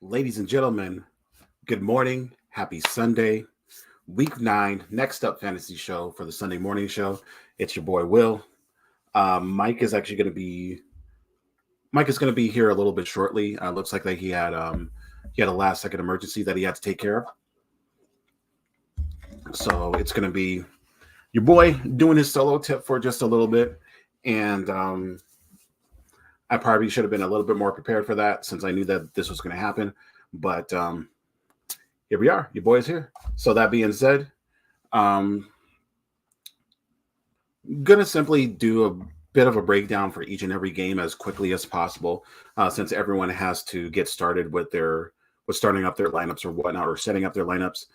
Ladies and gentlemen, good morning. Happy Sunday. Week 9, Next Up Fantasy Show for the Sunday morning show. It's your boy Will. Mike is actually going to be here a little bit shortly. Looks like that he had a last second emergency that he had to take care of. So it's going to be your boy doing his solo tip for just a little bit, and I probably should have been a little bit more prepared for that since I knew that this was going to happen. But here we are. Your boy is here. So that being said, um, gonna simply do a bit of a breakdown for each and every game as quickly as possible, since everyone has to get started with starting up their lineups or whatnot, or setting up their lineups.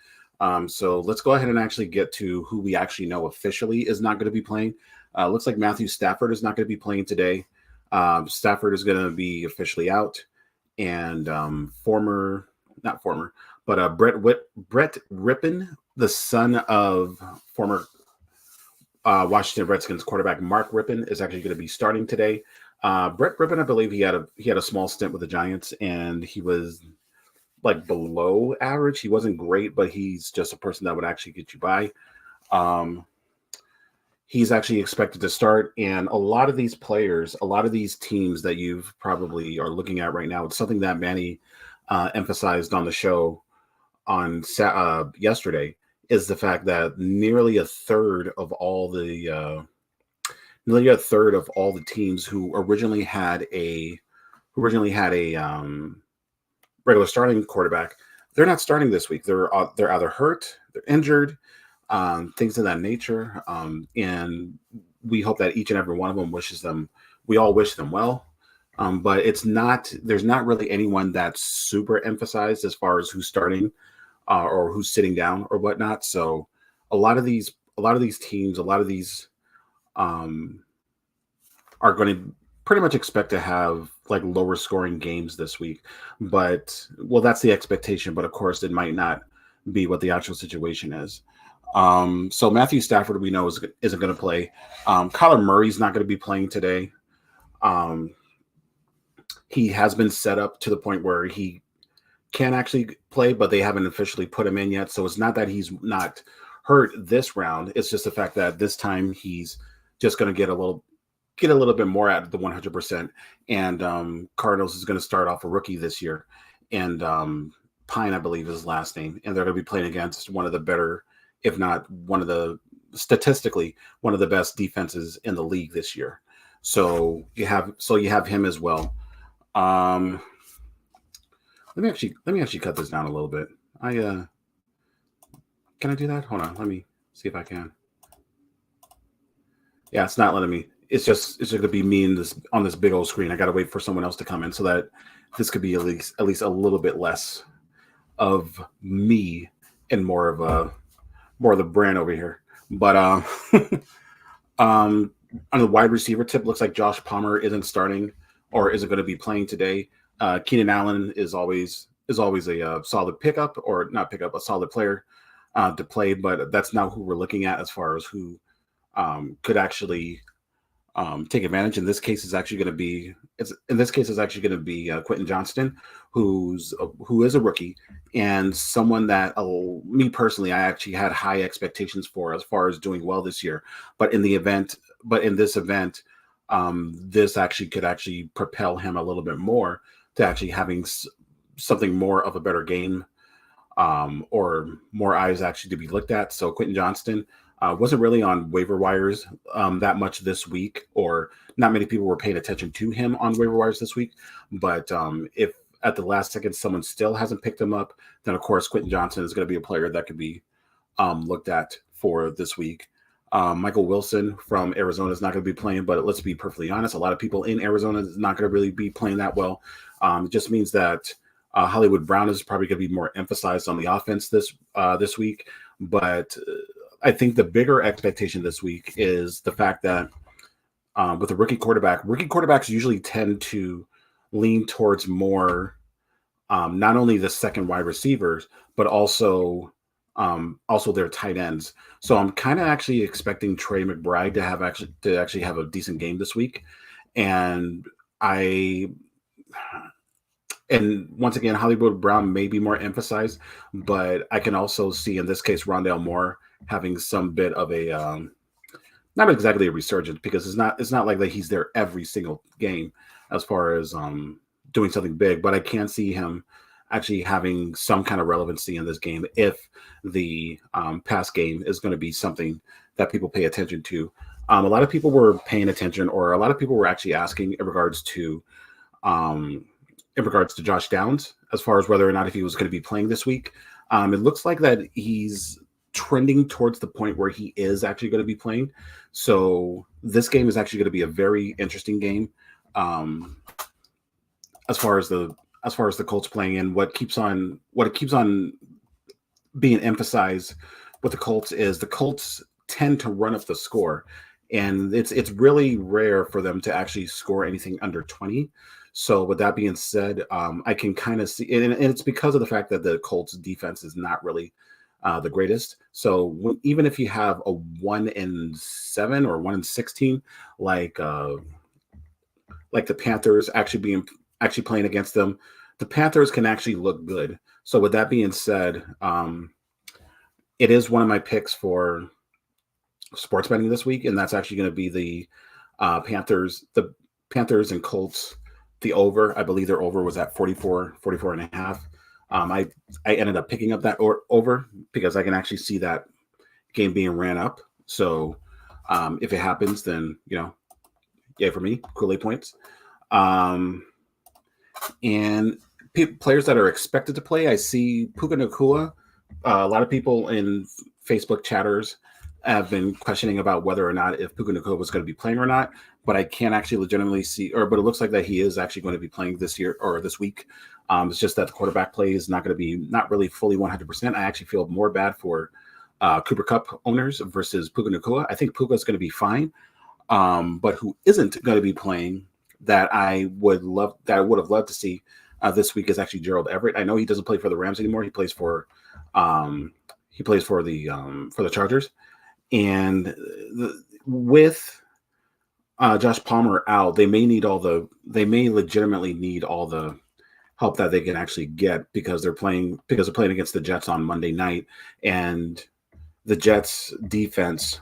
So let's go ahead and actually get to who we actually know officially is not going to be playing. Looks like Matthew Stafford is not going to be playing today. Stafford is going to be officially out, and Brett Rippon, the son of former Washington Redskins quarterback Mark Rippon, is actually going to be starting today. Brett Rippon, I believe he had a small stint with the Giants, and he was like below average. He wasn't great, but he's just a person that would actually get you by. He's actually expected to start, and a lot of these players, a lot of these teams that you've probably are looking at right now, it's something that Manny emphasized on the show on yesterday, is the fact that nearly a third of all the teams who originally had a regular starting quarterback, they're not starting this week. They're either hurt, they're injured, things of that nature. And we hope that each and every one of them we all wish them well. But there's not really anyone that's super emphasized as far as who's starting or who's sitting down or whatnot. So a lot of these teams, are going to pretty much expect to have like lower scoring games this week. But that's the expectation. But of course, it might not be what the actual situation is. So Matthew Stafford, we know, isn't going to play. Kyler Murray's not going to be playing today. He has been set up to the point where he can actually play, but they haven't officially put him in yet. So it's not that he's not hurt this round. It's just the fact that this time he's just going to get a little bit more out of the 100%. And Cardinals is going to start off a rookie this year, and Pine, I believe, is his last name, and they're going to be playing against one of the better, if not statistically one of the best defenses in the league this year. So you have him as well. Let me actually cut this down a little bit. Can I do that? Hold on. Let me see if I can. Yeah, it's not letting me. It's just going to be me on this big old screen. I got to wait for someone else to come in so that this could be at least a little bit less of me and more of the brand over here. But on the wide receiver tip, looks like Josh Palmer isn't starting or isn't going to be playing today. Keenan Allen is always a solid pickup, or not pickup, a solid player to play, but that's not who we're looking at as far as who could actually take advantage. In this case, is actually going to be Quentin Johnston, who is a rookie, and someone that me personally, I actually had high expectations for as far as doing well this year. But in this event, this actually could propel him a little bit more to actually having something more of a better game, or more eyes actually to be looked at. So Quentin Johnston wasn't really on waiver wires that much this week, or not many people were paying attention to him on waiver wires this week. But if at the last second someone still hasn't picked him up, then of course Quentin Johnston is going to be a player that could be looked at for this week. Michael Wilson from Arizona is not going to be playing, but let's be perfectly honest, a lot of people in Arizona is not going to really be playing that well. It just means that Hollywood Brown is probably going to be more emphasized on the offense this week. But I think the bigger expectation this week is the fact that with a rookie quarterbacks usually tend to lean towards more not only the second wide receivers, but also their tight ends. So I'm kind of actually expecting Trey McBride to actually have a decent game this week, and and once again, Hollywood Brown may be more emphasized, but I can also see in this case Rondale Moore having some bit of a not exactly a resurgence because it's not like that he's there every single game as far as doing something big, but I can see him actually having some kind of relevancy in this game if the pass game is going to be something that people pay attention to. A lot of people were paying attention, or a lot of people were actually asking um, in regards to Josh Downs as far as whether or not if he was going to be playing this week. It looks like that he's trending towards the point where he is actually going to be playing. So this game is actually going to be a very interesting game. Um, as far as the Colts playing, and what it keeps on being emphasized with the Colts is the Colts tend to run up the score, and it's really rare for them to actually score anything under 20. So with that being said, I can kind of see, and it's because of the fact that the Colts defense is not really the greatest. So even if you have a 1-7 or 1-16, like the Panthers actually playing against them, the Panthers can actually look good. So with that being said, it is one of my picks for sports betting this week, and that's actually going to be the Panthers and Colts. The over, I believe their over was at 44 and a half. I ended up picking up that over because I can actually see that game being ran up. So if it happens, then yay for me, Kool-Aid points. And players that are expected to play, I see Puka Nacua. A lot of people in Facebook chatters have been questioning about whether or not if Puka Nacua was going to be playing or not, but I can't actually legitimately see, but it looks like that he is actually going to be playing this year or this week. It's just that the quarterback play is not going to be not really fully 100%. I actually feel more bad for Cooper Kupp owners versus Puka Nacua. I think Puka is going to be fine, but who isn't going to be playing that I would have loved to see this week is actually Gerald Everett. I know he doesn't play for the Rams anymore. He plays for the Chargers. And with Josh Palmer out, they may legitimately need all the help that they can actually get because they're playing against the Jets on Monday night, and the Jets defense,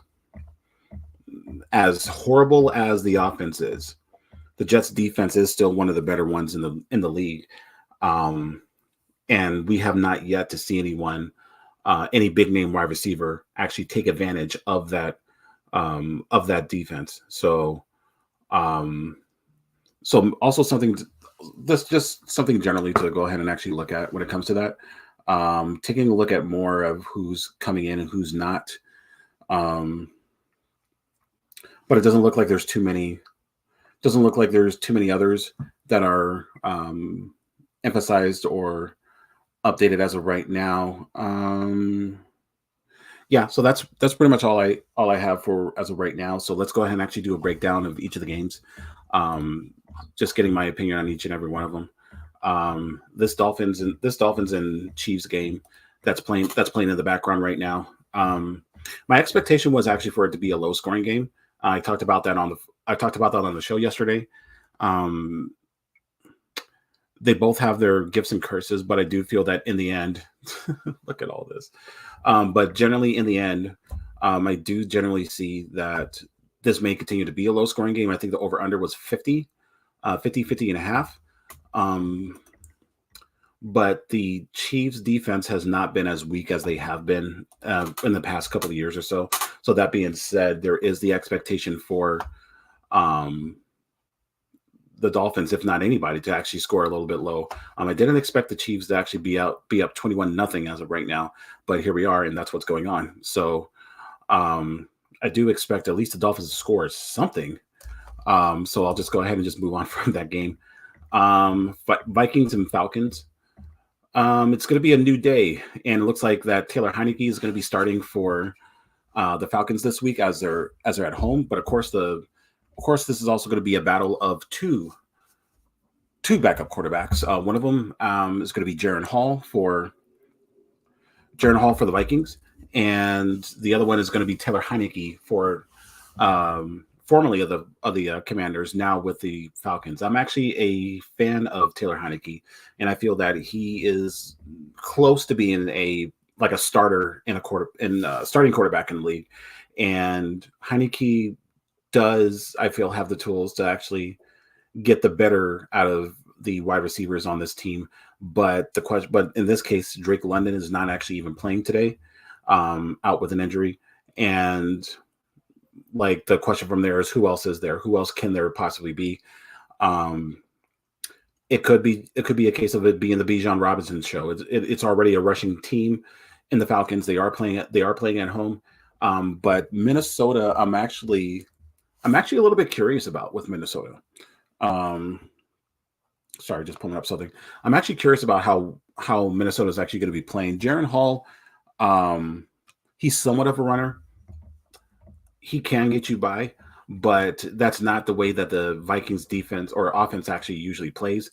as horrible as the offense is, the Jets defense is still one of the better ones in the league. And we have not yet to see any big name wide receiver actually take advantage of that defense. So also that's just something generally to go ahead and actually look at when it comes to that. Taking a look at more of who's coming in and who's not. But it doesn't look like there's too many others that are emphasized or updated as of right now. So that's pretty much all I have for as of right now. So let's go ahead and actually do a breakdown of each of the games. Just getting my opinion on each and every one of them. This Dolphins and Chiefs game that's playing in the background right now. My expectation was actually for it to be a low scoring game. I talked about that on the show yesterday. They both have their gifts and curses, but I do feel that in the end, look at all this. But generally in the end, I do generally see that this may continue to be a low scoring game. I think the over under was 50 and a half. But the Chiefs defense has not been as weak as they have been in the past couple of years or so. So that being said, there is the expectation for the Dolphins, if not anybody, to actually score a little bit low. I didn't expect the Chiefs to actually be up 21-0 as of right now, but here we are, and that's what's going on. So I do expect at least the Dolphins to score something. So I'll just go ahead and just move on from that game. But Vikings and Falcons. It's going to be a new day, and it looks like that Taylor Heineke is going to be starting for the Falcons this week as they're at home. But of course, this is also going to be a battle of two backup quarterbacks. One of them is going to be Jaron Hall for the Vikings, and the other one is going to be Taylor Heineke for formerly of the Commanders, now with the Falcons. I'm actually a fan of Taylor Heineke, and I feel that he is close to being a starter in starting quarterback in the league. And Heineke does, I feel, have the tools to actually get the better out of the wide receivers on this team. But in this case, Drake London is not actually even playing today, out with an injury. And like the question from there is, who else is there? Who else can there possibly be? It could be a case of it being the Bijan Robinson show. It's already a rushing team in the Falcons. They are playing at home. But Minnesota, I'm actually a little bit curious about with Minnesota. Sorry, just pulling up something. I'm actually curious about how Minnesota is actually going to be playing. Jaren Hall, he's somewhat of a runner. He can get you by, but that's not the way that the Vikings defense or offense actually usually plays.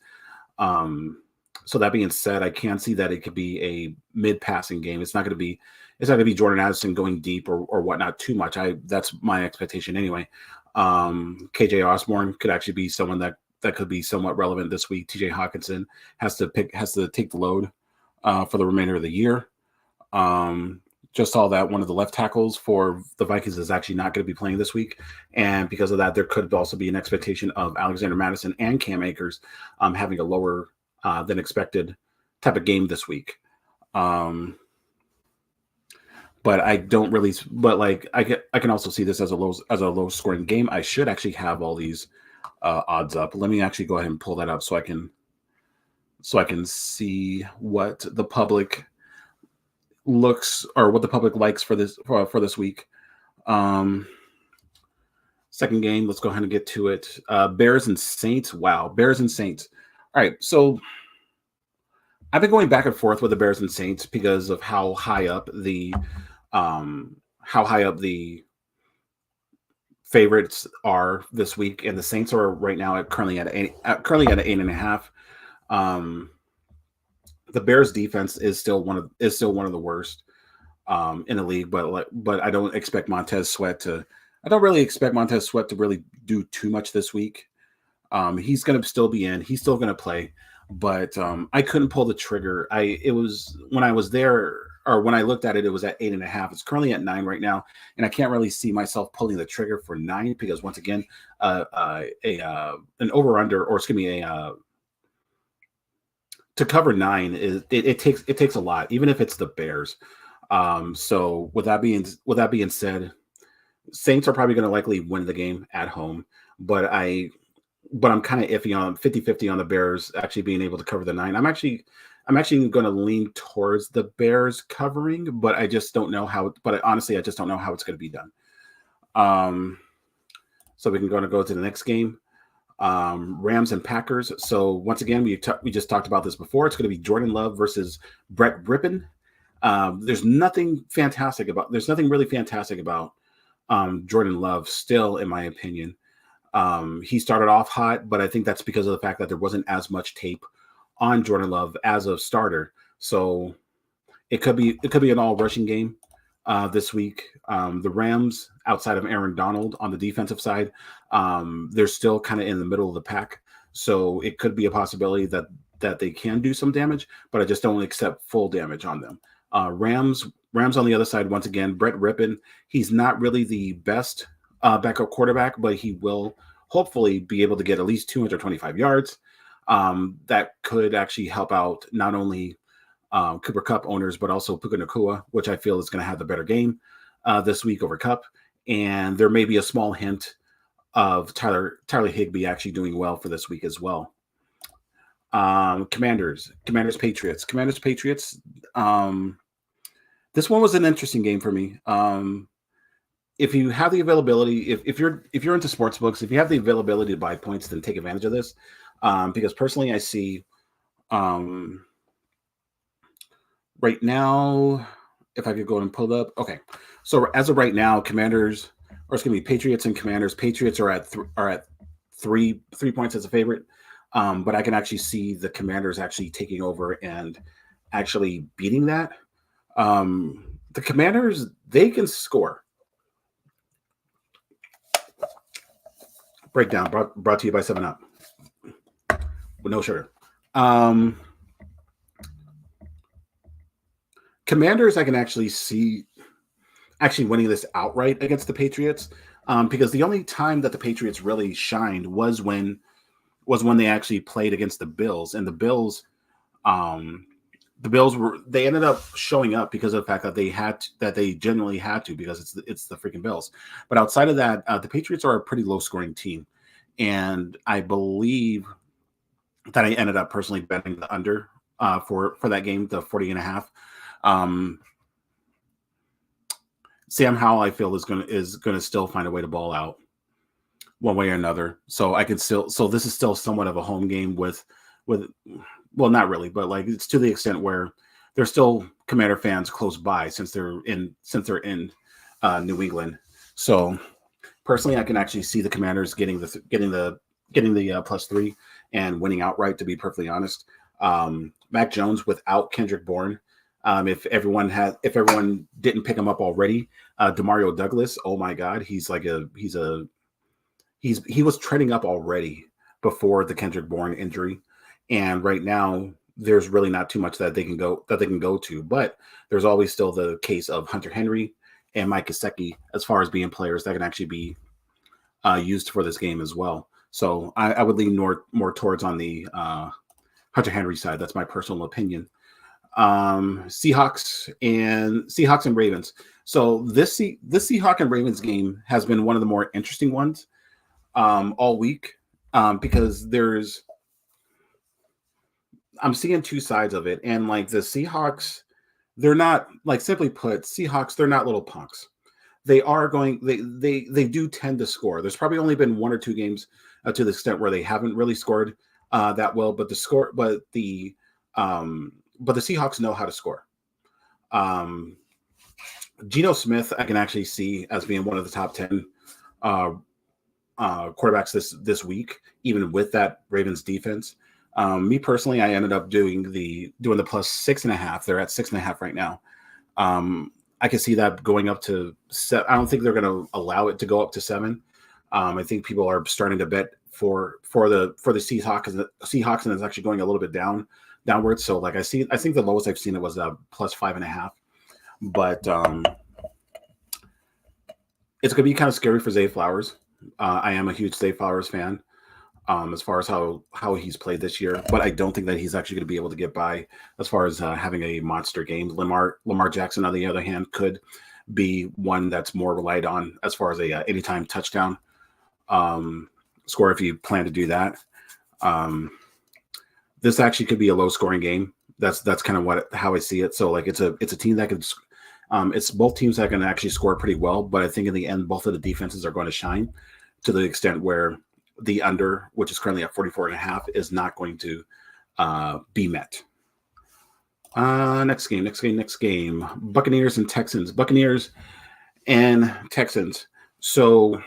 So that being said, I can see that it could be a mid-passing game. It's not going to be Jordan Addison going deep or whatnot too much. That's my expectation anyway. KJ Osborne could actually be someone that could be somewhat relevant this week. TJ Hawkinson has to take the load for the remainder of the year. Just saw that one of the left tackles for the Vikings is actually not going to be playing this week. And because of that, there could also be an expectation of Alexander Mattison and Cam Akers having a lower than expected type of game this week. But I don't really, but like I can also see this as a low scoring game. I should actually have all these odds up. Let me actually go ahead and pull that up so I can see what the public looks or what the public likes for this week. Second game, let's go ahead and get to it. Bears and Saints. Wow, Bears and Saints. All right, so I've been going back and forth with the Bears and Saints because of how high up the favorites are this week, and the Saints are right now currently at 8.5. The Bears defense is still one of the worst in the league, but I don't expect Montez Sweat to really do too much this week. He's going to still be in. He's still going to play, but I couldn't pull the trigger. It was when I was there, or when I looked at it, it was at 8.5. It's currently at 9 right now, and I can't really see myself pulling the trigger for 9 because once again, an over under, or excuse me, to cover 9 is it takes a lot, even if it's the Bears. So with that being said, Saints are probably going to likely win the game at home, but I'm kind of iffy on 50-50 on the Bears actually being able to cover the 9. I'm actually going to lean towards the Bears covering, but I just don't know how. But honestly, I just don't know how it's going to be done. So we can go to the next game. Rams and Packers. So once again, we just talked about this before. It's going to be Jordan Love versus Brett Rippon. There's nothing really fantastic about Jordan Love still, in my opinion. He started off hot, but I think that's because of the fact that there wasn't as much tape on Jordan Love as a starter. So it could be an all rushing game this week. The Rams, outside of Aaron Donald on the defensive side, they're still kind of in the middle of the pack. So it could be a possibility that they can do some damage, but I just don't accept full damage on them. Rams on the other side, once again, Brett Rippon. He's not really the best backup quarterback, but he will hopefully be able to get at least 225 yards. That could actually help out not only Cooper Kupp owners, but also Puka Nacua, which I feel is going to have the better game this week over Kupp. And there may be a small hint of Tyler Higbee actually doing well for this week as well. Commanders, Patriots. This one was an interesting game for me. If you have the availability, if you're into sports books, if you have the availability to buy points, then take advantage of this. Because personally, I see right now, if I could go and pull it up. Okay, so as of right now, Patriots and Commanders. Patriots are at 3 points as a favorite, but I can actually see the Commanders actually taking over and actually beating that. The Commanders, they can score. breakdown brought to you by 7-Up with no sugar. Um, Commanders, I can actually see winning this outright against the Patriots, because the only time that the Patriots really shined was when they actually played against the Bills, and the Bills they ended up showing up because of the fact that they genuinely had to, because it's the freaking Bills. But outside of that, the Patriots are a pretty low scoring team, and I believe that I ended up personally betting the under for that game, the 40.5. Sam Howell, I feel, is gonna still find a way to ball out one way or another. So this is still somewhat of a home game with well, not really, but like it's to the extent where there's still Commander fans close by since they're in New England. So personally, I can actually see the Commanders getting the +3 and winning outright, to be perfectly honest. Mac Jones without Kendrick Bourne. If everyone didn't pick him up already, Demario Douglas, oh my God, he was trending up already before the Kendrick Bourne injury, and right now there's really not too much that they can go to. But there's always still the case of Hunter Henry and Mike Gesicki as far as being players that can actually be used for this game as well. So I would lean more towards on the Hunter Henry side. That's my personal opinion. Seahawks and Ravens. So this Seahawks and Ravens game has been one of the more interesting ones all week, because I'm seeing two sides of it, and like the Seahawks, they're not, like, simply put, Seahawks, they're not little punks. They do tend to score. There's probably only been one or two games to the extent where they haven't really scored that well, but the Seahawks know how to score. Geno Smith, I can actually see as being one of the top 10 quarterbacks this week, even with that Ravens defense. Me personally, I ended up doing the +6.5. They're at 6.5 right now. I can see that going up to 7. I don't think they're going to allow it to go up to 7. I think people are starting to bet for the Seahawks, and it's actually going a little bit downwards. So like I think the lowest I've seen it was +5.5. But it's going to be kind of scary for Zay Flowers. I am a huge Zay Flowers fan, as far as how he's played this year, but I don't think that he's actually going to be able to get by as far as having a monster game. Lamar Jackson, on the other hand, could be one that's more relied on as far as a anytime touchdown score if you plan to do that. This actually could be a low scoring game. That's kind of how I see it. So like it's a team that can. It's both teams that can actually score pretty well, but I think in the end, both of the defenses are going to shine to the extent where the under, which is currently at 44.5, is not going to be met. Next game. Buccaneers and Texans. Buccaneers and Texans. So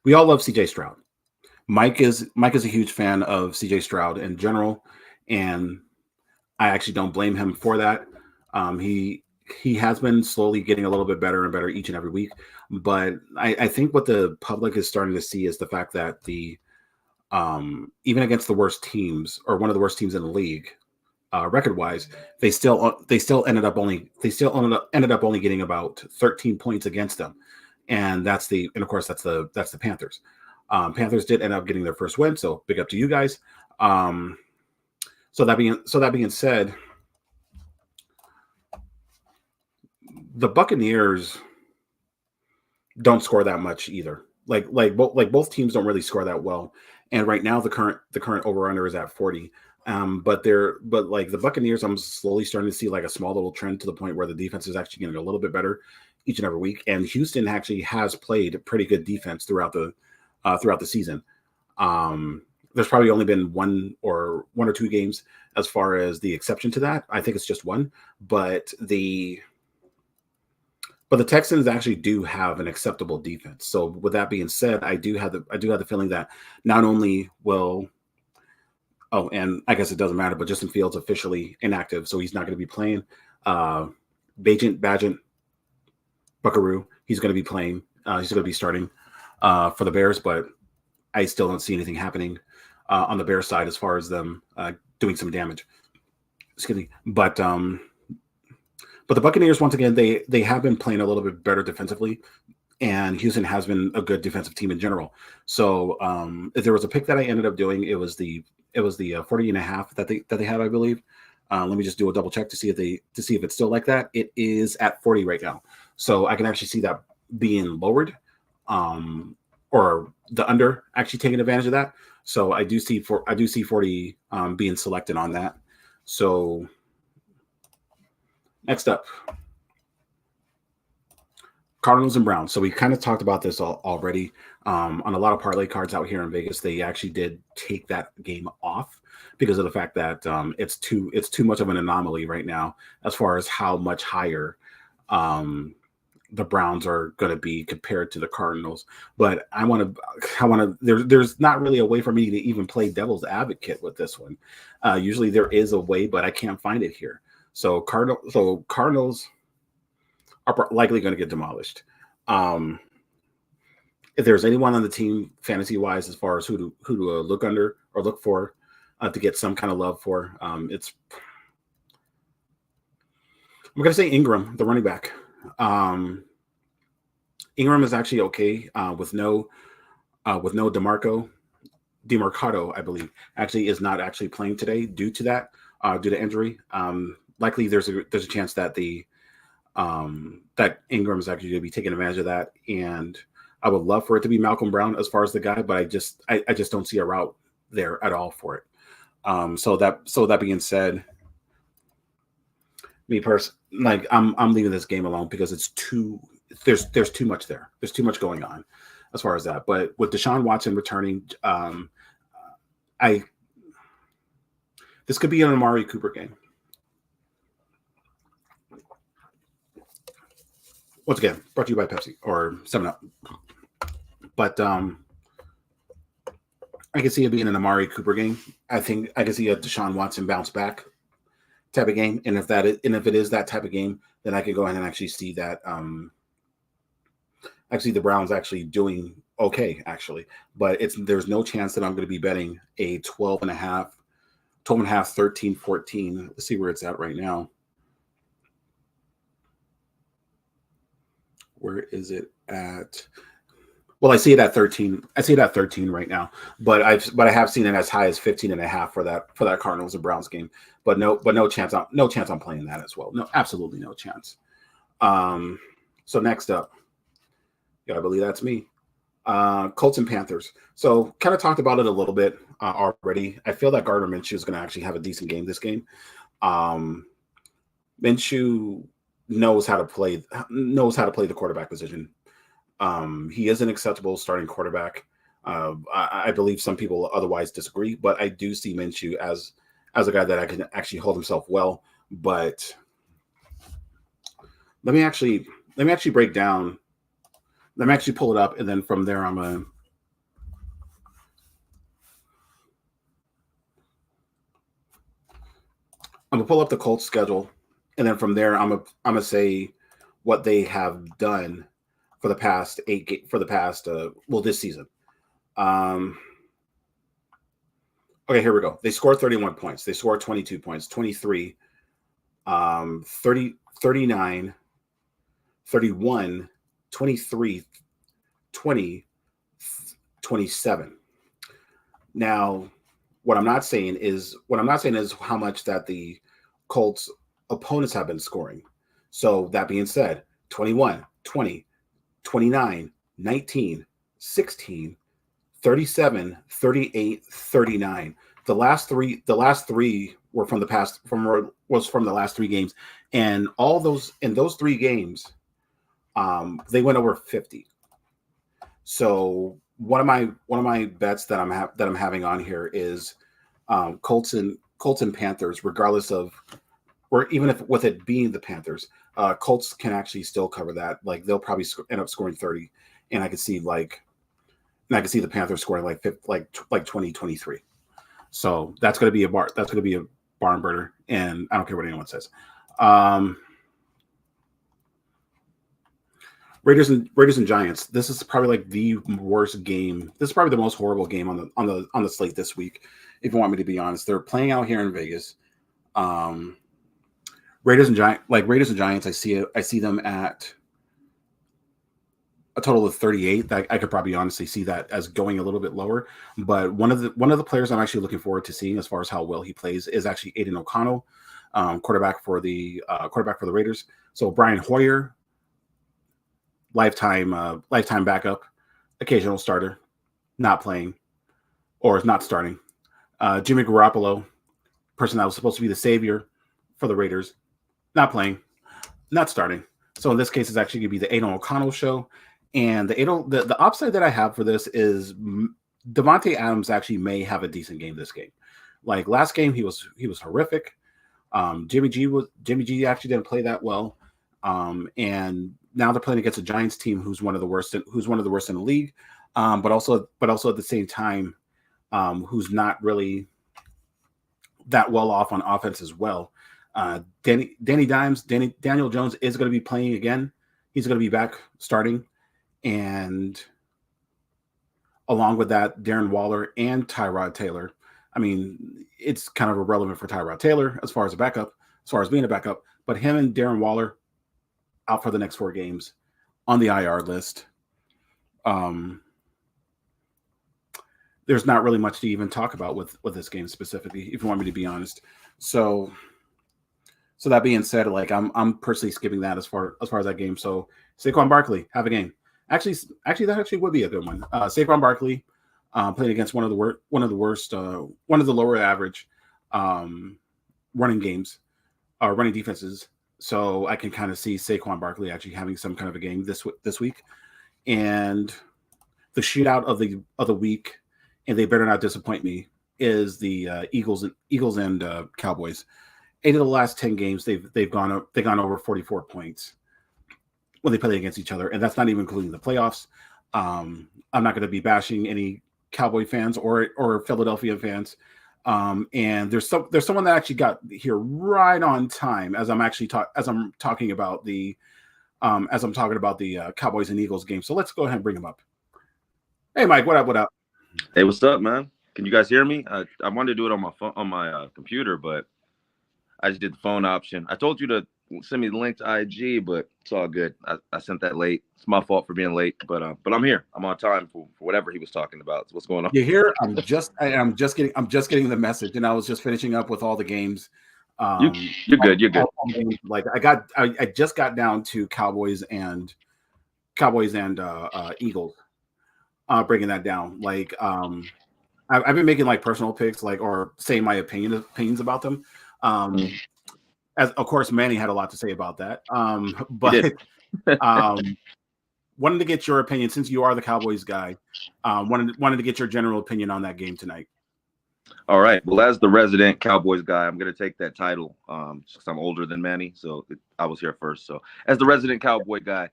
we all love CJ Stroud. Mike is a huge fan of CJ Stroud in general, and I actually don't blame him for that. He has been slowly getting a little bit better and better each and every week. But I think what the public is starting to see is the fact that even against the worst teams, or one of the worst teams in the league, record-wise, they still ended up only getting about 13 points against them, and of course that's the Panthers. Panthers did end up getting their first win, so big up to you guys. So that being said, the Buccaneers don't score that much either. Like both teams don't really score that well. And right now the current over-under is at 40. But like the Buccaneers, I'm slowly starting to see like a small little trend to the point where the defense is actually getting a little bit better each and every week. And Houston actually has played pretty good defense throughout the season. There's probably only been one or two games as far as the exception to that. I think it's just one, but the Texans actually do have an acceptable defense. So with that being said, I do have the feeling that not only will, and I guess it doesn't matter, but Justin Fields officially inactive, so he's not going to be playing. Bagent Buckaroo, he's going to be playing. He's going to be starting. for the Bears, but I still don't see anything happening on the Bears side as far as them doing some damage. Excuse me, but the Buccaneers, once again, they have been playing a little bit better defensively, and Houston has been a good defensive team in general. So if there was a pick that I ended up doing, it was the 40.5 that they had, I believe. Let me just do a double check to see if it's still like that. It is at 40 right now, so I can actually see that being lowered, or the under actually taking advantage of that. So I do see 40 being selected on that. So next up, Cardinals and Browns. So we kind of talked about this already. On a lot of parlay cards out here in Vegas, they actually did take that game off because of the fact that it's too much of an anomaly right now as far as how much higher the Browns are going to be compared to the Cardinals. But I want to. There's not really a way for me to even play devil's advocate with this one. Usually there is a way, but I can't find it here. So Cardinals are likely going to get demolished. If there's anyone on the team fantasy wise, as far as who to look under or look for to get some kind of love for, I'm going to say Ingram, the running back. Ingram is actually okay with no DeMarcado, I believe, actually is not actually playing today due to injury. Likely there's a chance that that Ingram is actually going to be taking advantage of that, and I would love for it to be Malcolm Brown as far as the guy, but I just don't see a route there at all for it. So that being said, me personally, like I'm leaving this game alone because it's there's too much there. There's too much going on as far as that. But with Deshaun Watson returning, this could be an Amari Cooper game. Once again, brought to you by Pepsi or 7-Up. But I can see it being an Amari Cooper game. I think I can see a Deshaun Watson bounce back type of game. And if it is that type of game, then I could go ahead and actually see that actually the Browns actually doing okay, actually. But there's no chance that I'm going to be betting a 12.5, 13, 14. Let's see where it's at right now. Where is it at? Well, I see it at 13. I see it at 13 right now, but I have seen it as high as 15.5 for that Cardinals and Browns game. But no chance I'm playing that as well. No, absolutely no chance. So next up, yeah, I believe that's me. Colts and Panthers. So kind of talked about it a little bit already. I feel that Gardner Minshew is going to actually have a decent game this game. Minshew knows how to play the quarterback position. He is an acceptable starting quarterback. I believe some people otherwise disagree, but I do see Minshew as a guy that I can actually hold himself well. But let me actually break down. Let me actually pull it up, and then from there I'm gonna pull up the Colts schedule, and then from there I'm gonna say what they have done for the past this season. Okay, here we go. They scored 31 points. They scored 22 points, 23, 30, 39, 31, 23, 20, 27. Now, what I'm not saying is how much that the Colts opponents have been scoring. So that being said, 21, 20, 29, 19, 16, 37, 38, 39. The last three were from the last 3 games, and in those 3 games, they went over 50. So one of my bets that I'm having on here is Colts and Panthers, regardless of, or even if with it being the Panthers, Colts can actually still cover that. Like they'll probably end up scoring 30, and I could see the Panthers scoring like 20, 23. So that's going to be a barn burner, and I don't care what anyone says. Raiders and Giants. This is probably like the worst game. This is probably the most horrible game on the slate this week. If you want me to be honest, they're playing out here in Vegas. Um, Raiders and Giants. I see them at a total of 38. I could probably honestly see that as going a little bit lower. But one of the players I'm actually looking forward to seeing as far as how well he plays is actually Aiden O'Connell, quarterback for the Raiders. So Brian Hoyer, lifetime backup, occasional starter, not playing or is not starting. Jimmy Garoppolo, person that was supposed to be the savior for the Raiders, not playing, not starting. So in this case, it's actually going to be the Aiden O'Connell show. And the upside that I have for this is Devontae Adams actually may have a decent game this game. Like last game, he was horrific. Jimmy G actually didn't play that well. And now they're playing against a Giants team who's one of the worst in the league. But also at the same time, who's not really that well off on offense as well. Daniel Jones is going to be playing again. He's going to be back starting. And along with that, Darren Waller and Tyrod Taylor. I mean, it's kind of irrelevant for Tyrod Taylor as far as being a backup, but him and Darren Waller out for the next 4 games on the IR list. There's not really much to even talk about with this game specifically, if you want me to be honest. So that being said, like I'm personally skipping that as far as that game. So Saquon Barkley, have a game. Actually, that actually would be a good one. Saquon Barkley playing against one of the lower average running defenses. So I can kind of see Saquon Barkley actually having some kind of a game this week. And the shootout of the week, and they better not disappoint me, is the Eagles and Cowboys. 8 of the last 10 games, they've gone over 44 points when they play against each other, and that's not even including the playoffs. I'm not going to be bashing any Cowboy fans or Philadelphia fans. And there's someone that actually got here right on time as I'm talking about the Cowboys and Eagles game. So let's go ahead and bring him up. Hey, Mike, what up? What up? Hey, what's up, man? Can you guys hear me? I wanted to do it on my phone, on my computer, but I just did the phone option. I told you to send me the link to IG, but it's all good. I sent that late. It's my fault for being late, but I'm here. I'm on time for whatever he was talking about. So what's going on? You hear? I'm just getting the message, and I was just finishing up with all the games. You're good. You're good. Like I just got down to Cowboys and Eagles. Breaking that down. Like I've been making like personal picks, like or saying my opinions about them. As of course, Manny had a lot to say about that. But wanted to get your opinion since you are the Cowboys guy. Wanted to get your general opinion on that game tonight. All right. Well, as the resident Cowboys guy, I'm going to take that title because I'm older than Manny, so I was here first. So, as the resident Cowboy guy,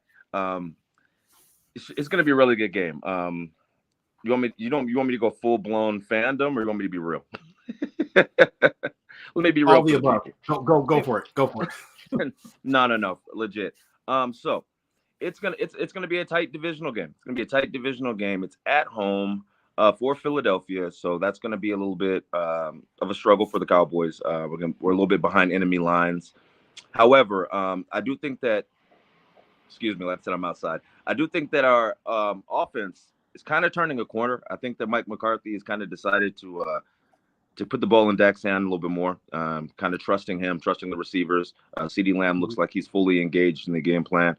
it's going to be a really good game. You want me to go full blown fandom, or you want me to be real? Let me be real. All the above. Go for it. Go for it. No, legit. So it's gonna be a tight divisional game. It's gonna be a tight divisional game. It's at home for Philadelphia, so that's gonna be a little bit of a struggle for the Cowboys. We're a little bit behind enemy lines. However, I do think that. Excuse me, like I said, I'm outside. I do think that our offense is kind of turning a corner. I think that Mike McCarthy has kind of decided to put the ball in Dak's hand a little bit more, kind of trusting him, trusting the receivers. CeeDee Lamb looks like he's fully engaged in the game plan.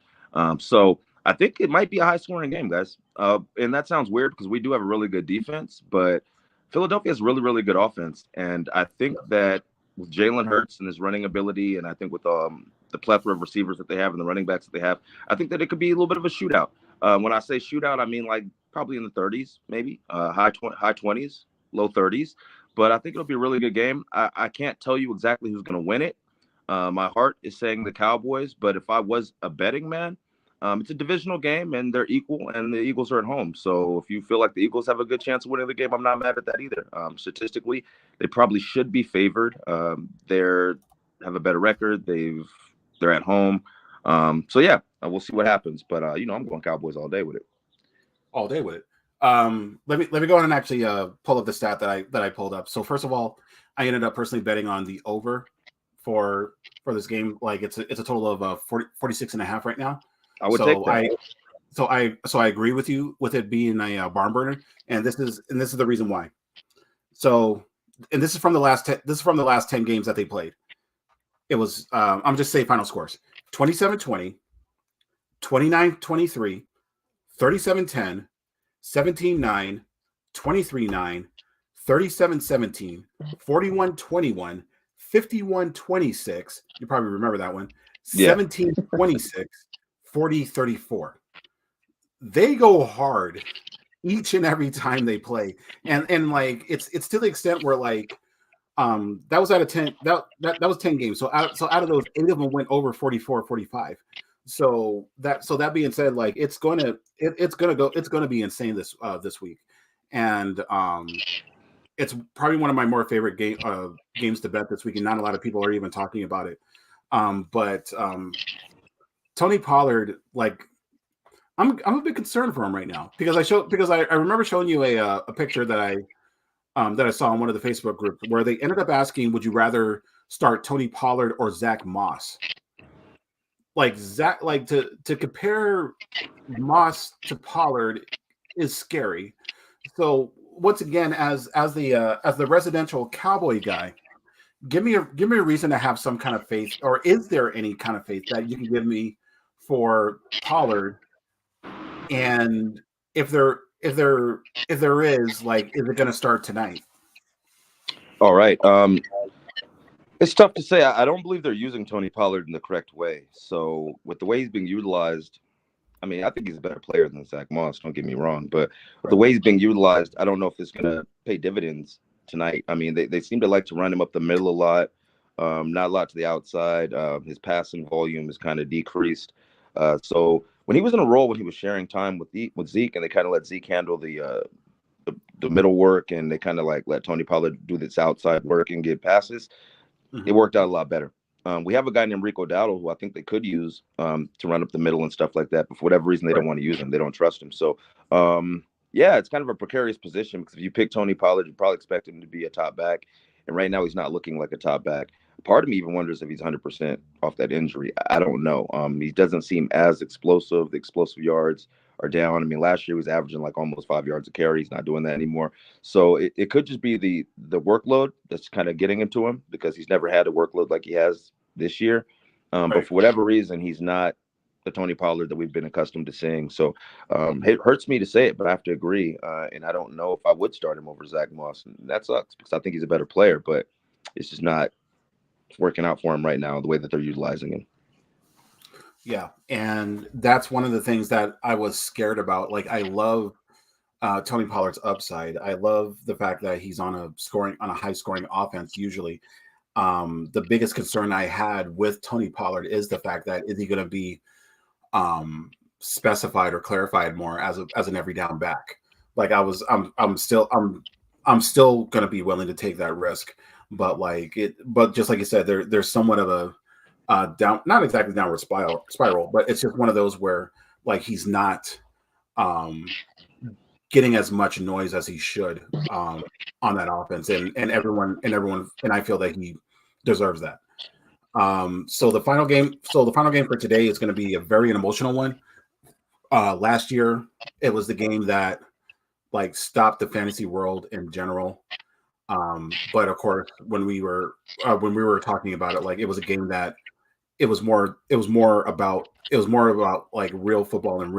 So I think it might be a high-scoring game, guys. And that sounds weird because we do have a really good defense, but Philadelphia has really, really good offense. And I think that with Jalen Hurts and his running ability, and I think with the plethora of receivers that they have and the running backs that they have, I think that it could be a little bit of a shootout. When I say shootout, I mean like probably in the 30s, maybe high 20s, low 30s. But I think it'll be a really good game. I can't tell you exactly who's going to win it. My heart is saying the Cowboys, but if I was a betting man, it's a divisional game and they're equal, and the Eagles are at home. So if you feel like the Eagles have a good chance of winning the game, I'm not mad at that either. Statistically, they probably should be favored. They have a better record. They're at home. So yeah, we'll see what happens. But I'm going Cowboys all day with it. All day with it. Let me go ahead and actually pull up the stat that I pulled up. So first of all, I ended up personally betting on the over for this game. Like it's a total of 46 and a half right now. I would take that. So I agree with you with it being a barn burner, and this is the reason why. So, and this is from the last 10 games that they played. It was I'm just say final scores: 27-20, 29-23, 37-10, 17-9, 23-9, 37-17, 41-21, 51-26. You probably remember that one. 17-26, 40-34. They go hard each and every time they play. And like it's to the extent where like that was out of 10 that was 10 games. So out of those, 8 of them went over 44, 45. So that being said, like it's gonna be insane this week. And it's probably one of my more favorite games to bet this week, and not a lot of people are even talking about it. But Tony Pollard, like I'm a bit concerned for him right now because I remember showing you a picture that I saw on one of the Facebook groups where they ended up asking, would you rather start Tony Pollard or Zach Moss? Like Zach, like to compare Moss to Pollard is scary. So once again, as the residential Cowboy guy, give me a reason to have some kind of faith, or is there any kind of faith that you can give me for Pollard? And if there is, like, is it going to start tonight? All right. It's tough to say. I don't believe they're using Tony Pollard in the correct way. So with the way he's being utilized, I mean, I think he's a better player than Zach Moss. Don't get me wrong, but with the way he's being utilized, I don't know if it's going to pay dividends tonight. I mean, they seem to like to run him up the middle a lot, not a lot to the outside. His passing volume is kind of decreased. So when he was in a role when he was sharing time with Zeke, and they kind of let Zeke handle the middle work, and they kind of like let Tony Pollard do this outside work and get passes, it worked out a lot better. We have a guy named Rico Dowdle who I think they could use to run up the middle and stuff like that, but for whatever reason, they don't want to use him. They don't trust him. So, yeah, it's kind of a precarious position because if you pick Tony Pollard, you probably expect him to be a top back. And right now, he's not looking like a top back. Part of me even wonders if he's 100% off that injury. I don't know. He doesn't seem as explosive. The explosive yards are down. I mean, last year he was averaging like almost 5 yards a carry. He's not doing that anymore. So it could just be the workload that's kind of getting into him because he's never had a workload like he has this year. Right. But for whatever reason, he's not the Tony Pollard that we've been accustomed to seeing. So it hurts me to say it, but I have to agree. And I don't know if I would start him over Zach Moss. And that sucks because I think he's a better player, but it's just not working out for him right now, the way that they're utilizing him. Yeah. And that's one of the things that I was scared about. Like, I love Tony Pollard's upside. I love the fact that he's on a high scoring offense usually. The biggest concern I had with Tony Pollard is the fact that is he going to be specified or clarified more as an every down back? Like I'm still going to be willing to take that risk, but just like you said, there's somewhat of a down, not exactly downward spiral, but it's just one of those where like he's not getting as much noise as he should on that offense, and everyone, and I feel that he deserves that. So the final game for today is going to be a very emotional one. Last year, it was the game that like stopped the fantasy world in general. But of course, when we were talking about it, like it was a game that it was more about like real football and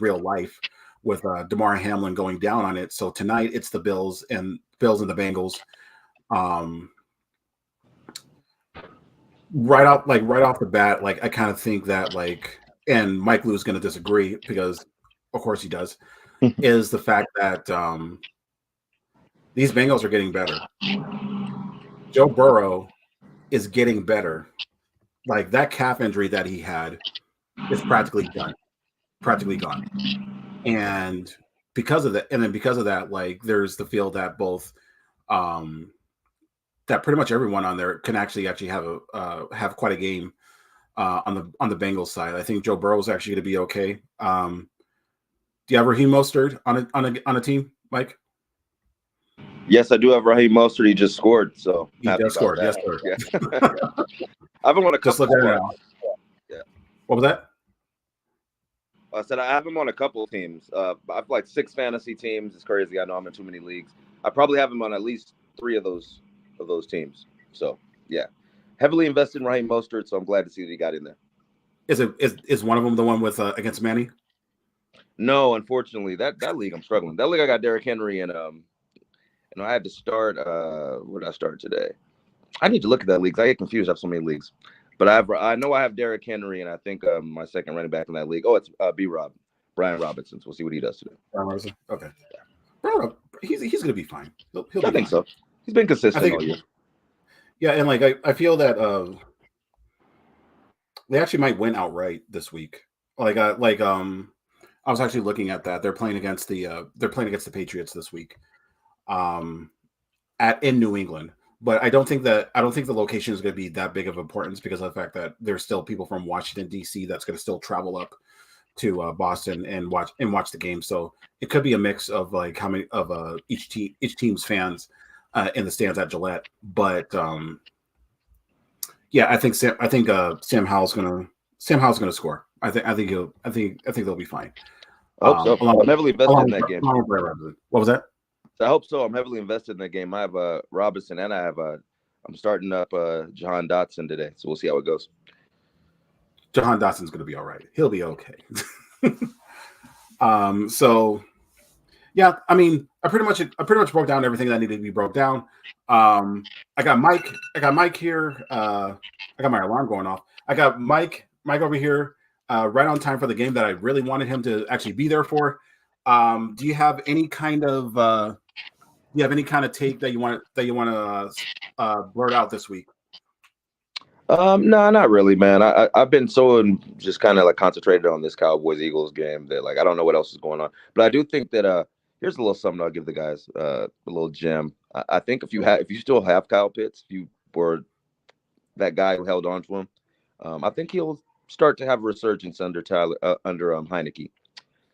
real life with Damar Hamlin going down on it. So tonight it's the Bills and the Bengals. Right off the bat, like I kind of think that like, and Mike Lou is going to disagree because of course he does, is the fact that these Bengals are getting better. Joe Burrow is getting better. Like that calf injury that he had is practically gone. And because of that, like there's the feel that both that pretty much everyone on there can actually have quite a game on the Bengals side. I think Joe Burrow is actually going to be okay. Do you have Raheem Mostert on a team, Mike? Yes, I do have Raheem Mostert. He just scored, so He happy just about scored. that. Yes, sir. Yeah. I have him on a Just couple look at it squads. now. Yeah. What was that? I said I have him on a couple of teams. I have like 6 fantasy teams. It's crazy. I know I'm in too many leagues. I probably have him on at least 3 of those teams. So yeah, heavily invested in Raheem Mostert. So I'm glad to see that he got in there. Is one of them the one with against Manny? No, unfortunately, that league I'm struggling. That league I got Derrick Henry and I had to start. Where did I start today? I need to look at that league. I get confused. I have so many leagues. But I know I have Derrick Henry, and I think my second running back in that league. Oh, it's Brian Robinson. So we'll see what he does today. Brian Robinson? Okay. He's going to be fine. He'll be I think fine. so. He's been consistent all year. Yeah, and like I feel that they actually might win outright this week. I was actually looking at that. They're playing against the Patriots this week, in New England. But I don't think the location is going to be that big of importance because of the fact that there's still people from Washington D.C. that's going to still travel up to Boston and watch the game. So it could be a mix of like how many of each team's fans in the stands at Gillette. But yeah, I think Sam Howell's gonna score. I think they'll be fine. I hope so. I'm heavily invested in that game. What was that? I hope so. I'm heavily invested in that game. I have Robinson and I'm starting up Jahan Dotson today, so we'll see how it goes. Jahan Dotson's going to be all right. He'll be okay. So yeah, I mean, I pretty much broke down everything that needed to be broke down. I got Mike here. I got my alarm going off. I got Mike over here, right on time for the game that I really wanted him to actually be there for. Do you have any kind of take that you want to blurt out this week? No, not really, man. I've been so just kind of like concentrated on this Cowboys Eagles game that like I don't know what else is going on. But I do think that here's a little something I'll give the guys, a little gem. I think if you still have Kyle Pitts, if you were that guy who held on to him, I think he'll start to have a resurgence under Heineke.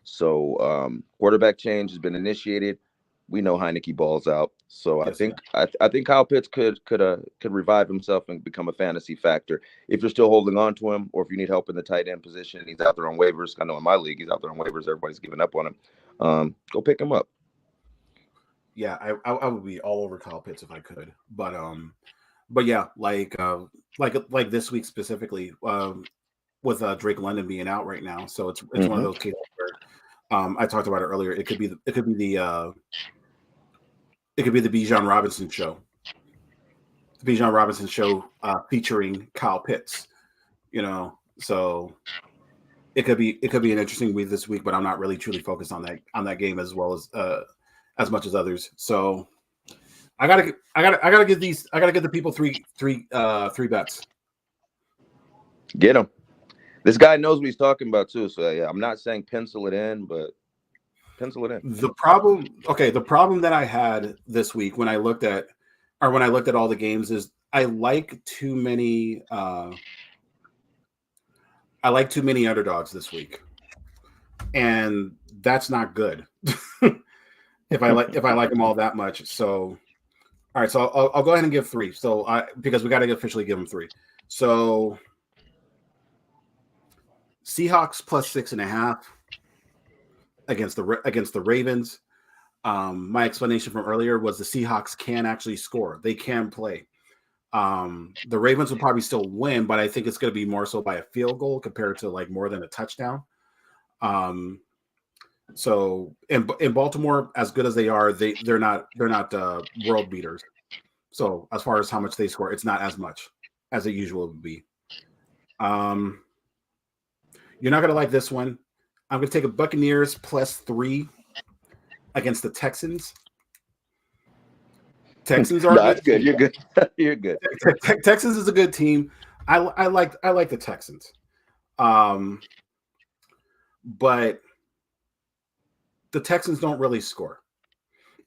So quarterback change has been initiated. We know Heineke balls out, so I think Kyle Pitts could revive himself and become a fantasy factor. If you're still holding on to him, or if you need help in the tight end position, he's out there on waivers. I know in my league he's out there on waivers. Everybody's giving up on him. Go pick him up. Yeah, I would be all over Kyle Pitts if I could, but yeah, like this week specifically, with Drake London being out right now, so it's one of those cases where I talked about it earlier. It could be the Bijan Robinson show. The Bijan Robinson show featuring Kyle Pitts. So it could be an interesting week this week, but I'm not really truly focused on that game as well as much as others. So I gotta give the people three bets. Get him. This guy knows what he's talking about too. So yeah, I'm not saying pencil it in, but pencil it in. The problem that I had this week when I looked at all the games is I like too many underdogs this week, and that's not good. if I like them all that much. So all right, so I'll go ahead and give 3. So because we got to officially give them 3. So Seahawks plus 6.5 against the Ravens. My explanation from earlier was the Seahawks can actually score. They can play. The Ravens will probably still win, but I think it's going to be more so by a field goal compared to like more than a touchdown. So in Baltimore, as good as they are, they're not world beaters. So as far as how much they score, it's not as much as it usually would be. You're not going to like this one. I'm going to take a Buccaneers plus 3 against the Texans. Texans are that's good. You're good. You're good. Texans is a good team. I like the Texans. But the Texans don't really score.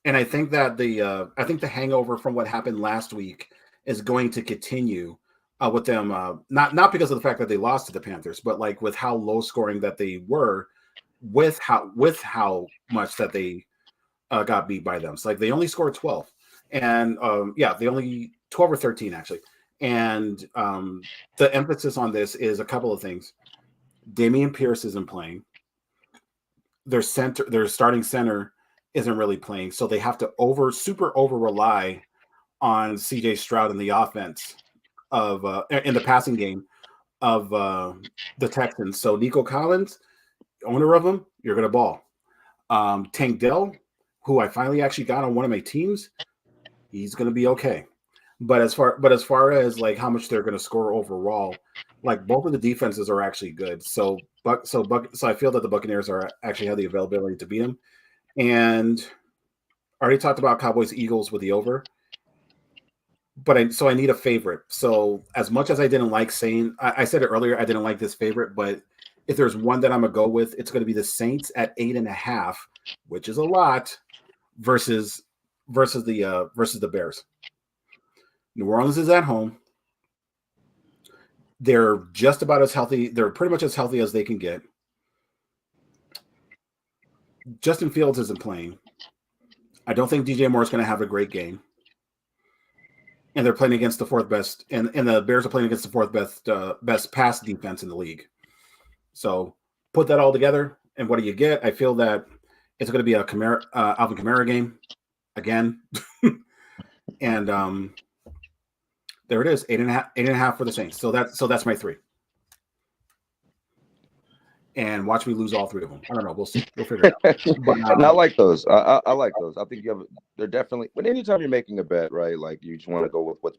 And I think that the hangover from what happened last week is going to continue with them. Not because of the fact that they lost to the Panthers, but like with how low scoring that they were, with how much that they got beat by them. So like they only scored 12, and they only 12 or 13 actually. And the emphasis on this is a couple of things. Damian Pierce isn't playing. Their starting center isn't really playing, so they have to super over rely on CJ Stroud in the offense of in the passing game of the Texans. So Nico Collins, owner of them, you're gonna ball. Tank Dell, who I finally actually got on one of my teams, he's gonna be okay. But as far as like how much they're gonna score overall, like both of the defenses are actually good. So I feel that the Buccaneers are actually have the availability to beat them. And I already talked about Cowboys Eagles with the over. But I need a favorite. So as much as I didn't like saying, I said it earlier, I didn't like this favorite, but if there's one that I'm gonna go with, it's gonna be the Saints at 8.5, which is a lot, versus the Bears. New Orleans is at home. They're just about as healthy. They're pretty much as healthy as they can get. Justin Fields isn't playing. I don't think DJ Moore is going to have a great game. And they're playing against the fourth best, and the Bears are playing against the fourth best pass defense in the league. So put that all together, and what do you get? I feel that it's going to be a Alvin Kamara game again, and there it is, 8.5 for the Saints. So that's my 3. And watch me lose all 3 of them. I don't know. We'll see. We'll figure it out. But, and I like those. I like those. I think they're definitely. But anytime you're making a bet, right? Like you just want to go with what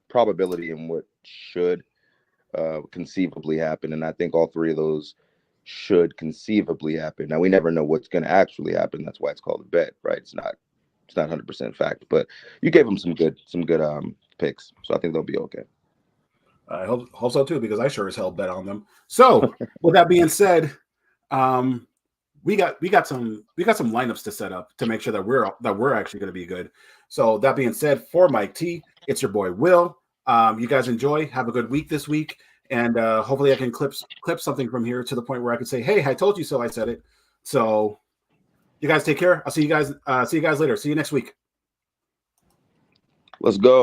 probability and what should conceivably happen. And I think all 3 of those should conceivably happen. Now we never know what's going to actually happen. That's why it's called a bet, right? It's not 100% fact. But you gave them some good picks, so I think they'll be okay. I hope so too, because I sure as hell bet on them. So with that being said, we got some lineups to set up to make sure that we're actually going to be good. So that being said, for Mike T, it's your boy Will. You guys enjoy. Have a good week this week, and hopefully I can clip something from here to the point where I can say, "Hey, I told you so. I said it." So you guys take care. I'll see you guys. See you guys later. See you next week. Let's go.